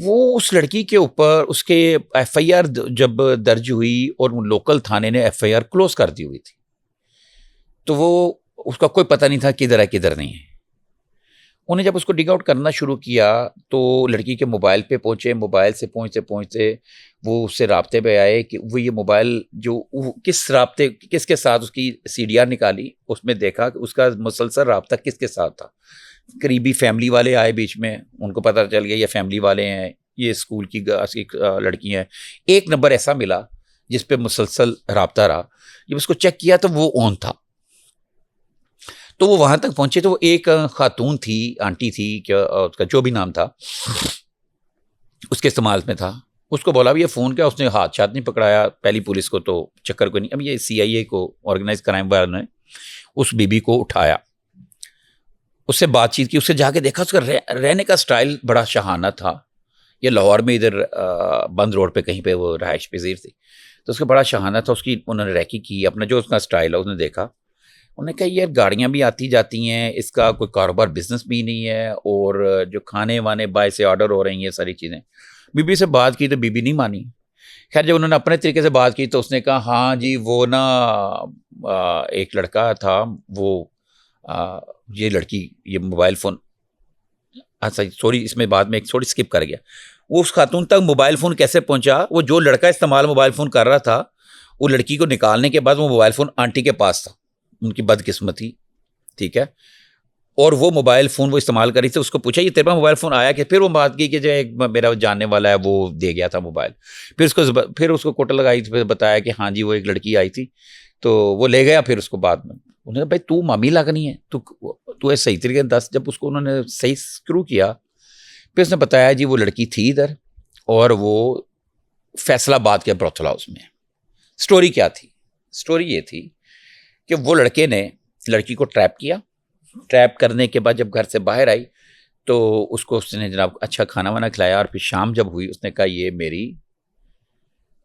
वो उस लड़की के ऊपर उसके एफआईआर जब दर्ज हुई और लोकल थाने ने एफआईआर क्लोज कर दी हुई थी, तो वो उसका कोई पता नहीं था किधर है किधर नहीं है। उन्हें जब उसको डिग आउट करना शुरू किया तो लड़की के मोबाइल पे पहुंचे, मोबाइल से पहुंचते पहुंचते वो उससे राब्ते पे आए कि वो ये मोबाइल जो किस राब्ते किसके साथ उसकी सीडीआर निकाली, उसमें देखा कि उसका मुसलसल राब्ता किसके साथ था। करीबी फैमिली वाले आए बीच में, उनको पता चल गया ये फैमिली वाले हैं, ये स्कूल की लड़की हैं। एक नंबर ऐसा मिला जिस पे मुसलसल राब्ता रहा। जब उसको चेक किया तो वो ऑन था। तो वो वहां तक पहुंचे तो वो एक खातून थी, आंटी थी, क्या उसका जो भी नाम था उसके इस्तेमाल में था। उसको बोला भी ये फ़ोन क्या, उसने हाथ छात नहीं पकड़ाया। पहली पुलिस को तो चक्कर को नहीं, अब ये सीआईए को, ऑर्गेनाइज क्राइम वालों ने उस बीबी को उठाया, उससे बातचीत की, उससे जाके देखा उसका रहने का स्टाइल बड़ा शहाना था। ये लाहौर में इधर बंद रोड पे कहीं पे वो रहाइश पजीर थी, तो उसका बड़ा शहाना था। उसकी उन्होंने रैकी की, अपना जो उसका स्टाइल है उसने देखा। उन्होंने कहा यार गाड़ियाँ भी आती जाती हैं, इसका कोई कारोबार बिजनेस भी नहीं है, और जो खाने वाने बाय से ऑर्डर हो रही हैं सारी चीज़ें। बीबी से बात की तो बीबी नहीं मानी। खैर जब उन्होंने अपने तरीके से बात की तो उसने कहा हाँ जी वो ना एक लड़का था, वो ये लड़की ये मोबाइल फ़ोन, अच्छा सॉरी इसमें बाद में एक थोड़ी स्किप कर गया। वो उस खातून तक मोबाइल फ़ोन कैसे पहुंचा, वो जो लड़का इस्तेमाल मोबाइल फ़ोन कर रहा था, वो लड़की को निकालने के बाद वो मोबाइल फ़ोन आंटी के पास था। उनकी बदकिस्मती, ठीक है। और वो मोबाइल फ़ोन वो इस्तेमाल करी थी, उसको पूछा ये तेरे पास मोबाइल फ़ोन आया कि, फिर वो बात की कि जो एक मेरा जानने वाला है वो दे गया था मोबाइल। फिर उसको कोट लगाई, फिर बताया कि हाँ जी वो एक लड़की आई थी तो वो ले गया। फिर उसको बाद में उन्होंने कहा भाई तू मामी लगनी है, तू सही तरीके से दस। जब उसको उन्होंने सही स्क्रू किया फिर उसने बताया जी वो लड़की थी इधर और वो फैसलाबाद के ब्रोथल हाउस में। स्टोरी क्या थी? स्टोरी ये थी कि वो लड़के ने लड़की को ट्रैप किया। ट्रैप करने के बाद जब घर से बाहर आई तो उसको उसने जनाब अच्छा खाना वाना खिलाया, और फिर शाम जब हुई उसने कहा ये मेरी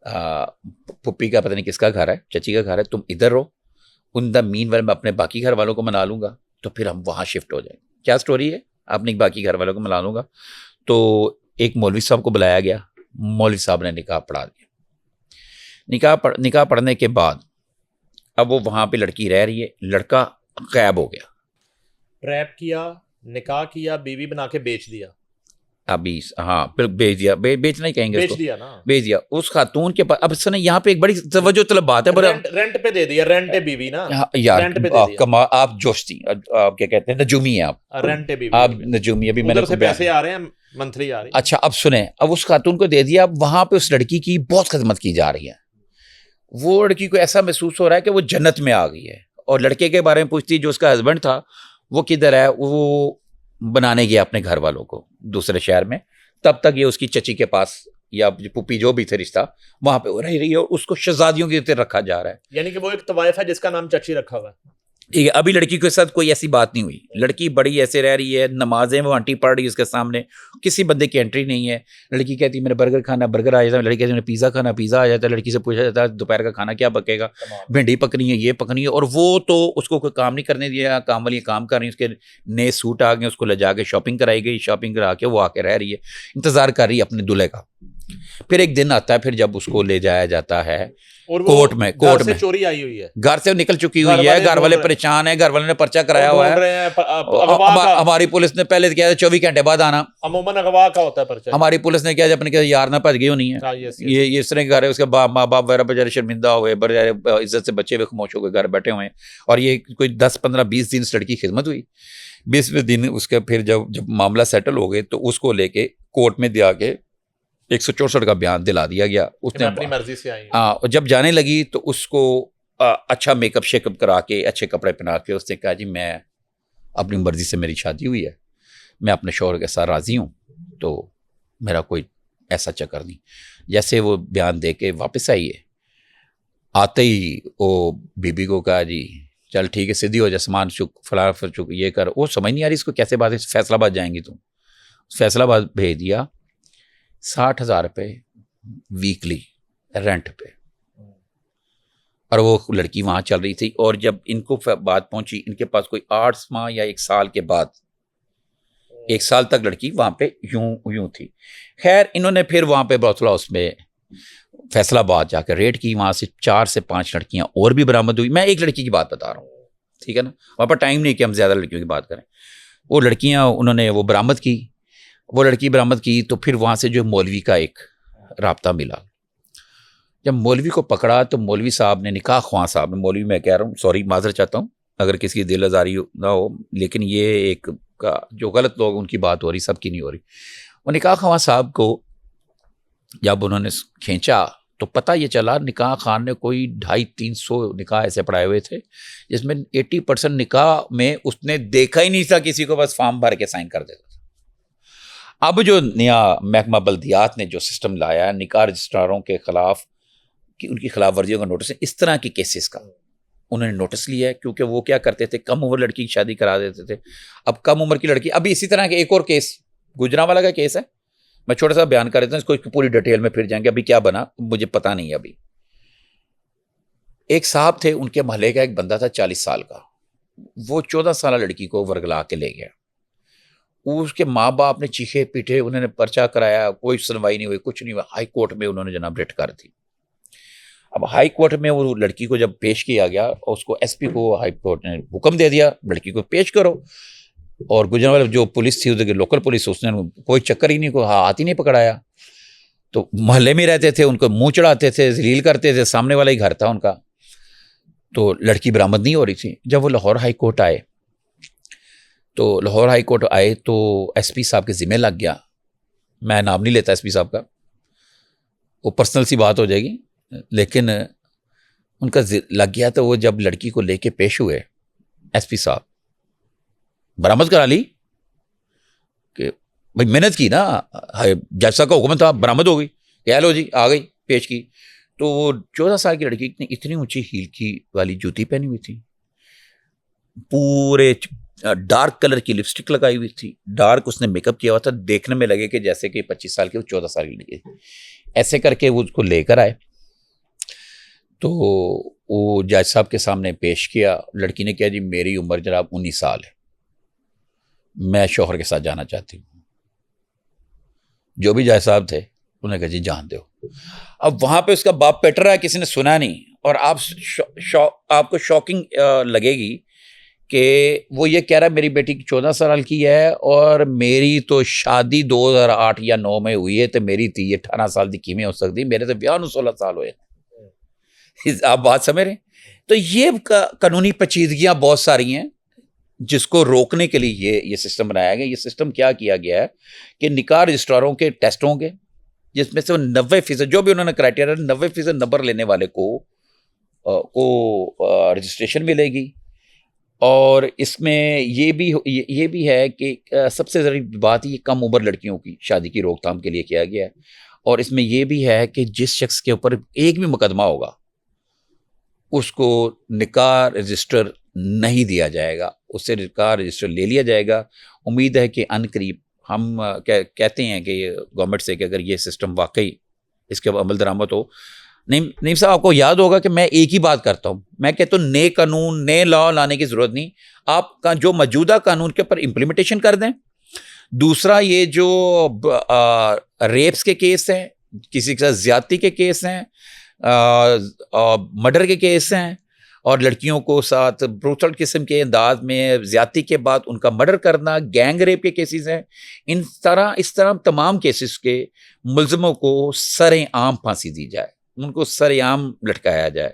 पुप्पी का पता नहीं किसका घर है, चची का घर है, तुम इधर रहो, उन द मीन वाले मैं अपने बाकी घर वालों को मना लूंगा तो फिर हम वहाँ शिफ्ट हो जाएंगे। क्या स्टोरी है? आपने बाकी घर वालों को मना लूंगा। तो एक मौलवी साहब को बुलाया गया, मौलवी साहब ने निकाह पढ़ा दिया। निकाह पढ़ने के बाद अब वो वहाँ पे लड़की रह रही है, लड़का गायब हो गया। ट्रैप किया, निकाह किया, बीवी बना के बेच दिया। अभी हाँ फिर बेच दिया, बेचना ही कहेंगे बेच उसको, दिया ना, बेच दिया उस खातून के पास। अब सुने यहाँ पे एक बड़ी तवज्जो तलब बात है, रेंट पे दे दिया, रेंट है बीवी ना यार रेंट पे दे दिया। कमा आप जोशी, आप क्या कहते हैं, नजूमी है आप, रेंट है बीवी, आप नजूमी। अभी मैंने उधर से पैसे आ रहे हैं, मंथली आ रही है। अच्छा अब सुने, अब उस खातून को दे दिया, अब वहां पे उस लड़की की बहुत खिदमत की जा रही है। वो लड़की को ऐसा महसूस हो रहा है कि वो जन्नत में आ गई है, और लड़के के बारे में पूछती जो उसका हस्बैंड था वो किधर है, वो बनाने गया अपने घर वालों को दूसरे शहर में। तब तक ये उसकी चची के पास या पुप्पी जो भी थे रिश्ता वहां पे हो रही है, और उसको शहजादियों की तरह रखा जा रहा है। यानी कि वो एक तवाइफ है जिसका नाम चची रखा हुआ है। ठीक है, अभी लड़की के साथ कोई ऐसी बात नहीं हुई, लड़की बड़ी ऐसे रह रही है, नमाजें वो आंटी पढ़ रही है उसके सामने, किसी बंदे की एंट्री नहीं है। लड़की कहती है मैंने बर्गर खाना, बर्गर आ जाता है। लड़की कहती है मैंने पिज़्ज़ा खाना, पिज़्ज़ा आ जाता है। लड़की से पूछा जाता है दोपहर का खाना क्या पकेगा, भिंडी पकनी है, ये पकनी है। और वो तो उसको कोई काम नहीं करने दिया, काम वाली काम कर रही है, उसके नए सूट आ गए, उसको ले जाके शॉपिंग कराई गई, शॉपिंग करा के वो आके रह रही है, इंतजार कर रही है अपने दूल्हे का। फिर एक दिन आता है, फिर जब उसको ले जाया जाता है और कोर्ट में, कोर्ट में चोरी आई हुई है, घर से निकल चुकी हुई है, घर वाले परेशान है, घर वाले ने पर्चा कराया हुआ है। हमारी पुलिस ने पहले किया 24 घंटे बाद आना, अमूमन अगवा का होता है पर्चा। हमारी पुलिस ने किया अपने यार ना भज गई होनी है, ये इस तरह के घर है। उसके माँ बाप वगैरह बेचारे शर्मिंदा हुए, बेचारे इज्जत से बच्चे भी खामोश हो गए, घर बैठे हुए हैं। और ये कोई 10 15 20 दिन इस लड़की की खिदमत हुई। 20वें दिन उसके फिर जब मामला सेटल हो गए तो उसको लेके कोर्ट में दिया के 164 का बयान दिला दिया गया। उसने अपनी मर्जी से आई। और जब जाने लगी तो उसको अच्छा मेकअप शेकअप करा के अच्छे कपड़े पहना के उसने कहा जी मैं अपनी मर्जी से मेरी शादी हुई है, मैं अपने शौहर के साथ राज़ी हूँ, तो मेरा कोई ऐसा चक्कर नहीं। जैसे वो बयान दे के वापस आई है, आते ही वो बीबी को कहा जी चल ठीक है सीधी हो जा, सामान चुक फला चुक ये कर। वो समझ नहीं आ रही इसको कैसे बात है, फैसलाबाद जाएंगी तुम। फैसलाबाद भेज दिया, 60,000 रुपये वीकली रेंट पे। और वो लड़की वहाँ चल रही थी, और जब इनको बात पहुंची, इनके पास कोई 8 माह या 1 साल के बाद 1 साल तक लड़की वहाँ पे यूं यूं थी। खैर इन्होंने फिर वहाँ पे ब्रोथल हाउस में फैसलाबाद जाकर रेड की, वहाँ से 4 से 5 लड़कियाँ और भी बरामद हुई। मैं एक लड़की की बात बता रहा हूँ, ठीक है ना, वहाँ पर टाइम नहीं कि हम ज़्यादा लड़कियों की बात करें। वो लड़कियाँ उन्होंने वो बरामद की, वो लड़की बरामद की, तो फिर वहाँ से जो मौलवी का एक राब्ता मिला। जब मौलवी को पकड़ा तो मौलवी साहब ने, निकाह ख्वां साहब ने, मौलवी मैं कह रहा हूँ, सॉरी माजर चाहता हूँ अगर किसी की दिल आजारी ना हो, लेकिन ये एक का जो गलत लोग उनकी बात हो रही, सबकी नहीं हो रही। वो निकाह ख्वां साहब को जब उन्होंने खींचा तो पता ये चला निकाह खान ने कोई 250-300 निकाह ऐसे पढ़ाए हुए थे, जिसमें 80% निकाह में उसने देखा ही नहीं था किसी को, बस फॉर्म भर के साइन कर देता था। अब जो नया महकमा बल्दियात ने जो सिस्टम लाया निकाह रजिस्ट्रारों के खिलाफ कि उनकी खिलाफ वर्जियों का नोटिस, इस तरह के केसेस का उन्होंने नोटिस लिया है, क्योंकि वो क्या करते थे, कम उम्र लड़की की शादी करा देते थे। अब कम उम्र की लड़की, अभी इसी तरह के एक और केस गुजरांवाला का केस है, मैं छोटा सा बयान कर देता हूँ, इसको पूरी डिटेल में फिर जाएंगे, अभी क्या बना मुझे पता नहीं। अभी एक साहब थे, उनके महल्ले का एक बंदा था 40 साल का, वो 14 साल लड़की को वर्गला के ले गया। उसके माँ बाप ने चीखे पीटे, उन्होंने पर्चा कराया, कोई सुनवाई नहीं हुई, कुछ नहीं हुआ। हाई कोर्ट में उन्होंने जनाब रिट कर दी। अब हाई कोर्ट में वो लड़की को जब पेश किया गया, उसको एसपी को हाई कोर्ट ने हुक्म दे दिया लड़की को पेश करो, और गुजरांवाला जो पुलिस थी उधर की लोकल पुलिस, उसने कोई चक्कर ही नहीं, कोई हाथ ही नहीं पकड़ाया। तो मोहल्ले में रहते थे, उनको मुंह चढ़ाते थे, जलील करते थे, सामने वाला ही घर था उनका। तो लड़की बरामद नहीं हो रही थी। जब वो लाहौर हाई कोर्ट आए, तो लाहौर हाई कोर्ट आए तो एसपी साहब के जिम्मे लग गया, मैं नाम नहीं लेता एसपी साहब का, वो पर्सनल सी बात हो जाएगी, लेकिन उनका लग गया। तो वो जब लड़की को लेके पेश हुए, एसपी साहब बरामद करा ली कि भाई मेहनत की ना, जज साहब का हुक्म था, बरामद हो गई, कह लो जी आ गई, पेश की। तो वो 14 साल की लड़की इतनी ऊंची हील की वाली जूती पहनी हुई थी, पूरे डार्क कलर की लिपस्टिक लगाई हुई थी, डार्क उसने मेकअप किया हुआ था, देखने में लगे कि जैसे कि 25 साल की वो 14 साल की लड़की। ऐसे करके वो उसको लेकर आए, तो वो जज साहब के सामने पेश किया। लड़की ने कहा जी मेरी उम्र जनाब 19 साल है, मैं शौहर के साथ जाना चाहती हूँ। जो भी जज साहब थे उन्होंने कहा जी जान दो। अब वहां पे उसका बाप पेट रहा है, किसी ने सुना नहीं, और आपको शॉकिंग लगेगी कि वो ये कह रहा है मेरी बेटी 14 साल की है और मेरी तो शादी 2008 या 9 में हुई है, तो मेरी थी 18 साल की किमें हो सकती, मेरे तो ब्याह 16 साल हुए। आप बात समझ रहे हैं? तो ये कानूनी पेचीदगियां बहुत सारी हैं जिसको रोकने के लिए ये सिस्टम बनाया गया। ये सिस्टम क्या किया गया है कि निकाह रजिस्ट्रारों के टेस्ट होंगे, जिसमें से 90% जो भी उन्होंने क्राइटेरिया 90% नंबर लेने वाले को रजिस्ट्रेशन मिलेगी। और इसमें ये भी है कि सबसे ज़रूरी बात ये कम उम्र लड़कियों की शादी की रोकथाम के लिए किया गया है। और इसमें यह भी है कि जिस शख्स के ऊपर एक भी मुकदमा होगा उसको निकाह रजिस्टर नहीं दिया जाएगा, उससे निकाह रजिस्टर ले लिया जाएगा। उम्मीद है कि अनकरीब हम कहते हैं कि गवर्नमेंट से कि अगर ये सिस्टम वाकई इसके अमल दरामद हो। नहीं साहब, आपको याद होगा कि मैं एक ही बात करता हूँ, मैं कहता हूँ नए कानून नए लॉ लाने की ज़रूरत नहीं, आपका जो मौजूदा कानून के ऊपर इम्प्लीमेंटेशन कर दें। दूसरा, ये जो रेप्स के केस हैं, किसी के साथ ज्यादती के केस हैं, मर्डर के केस हैं, और लड़कियों को साथ ब्रूटल किस्म के अंदाज में ज्यादती के बाद उनका मर्डर करना, गैंग रेप के केसेस हैं। इस तरह तमाम केसेस के मुल्ज़िमों को सरेआम फांसी दी जाए, उनको सरेआम लटकाया जाए।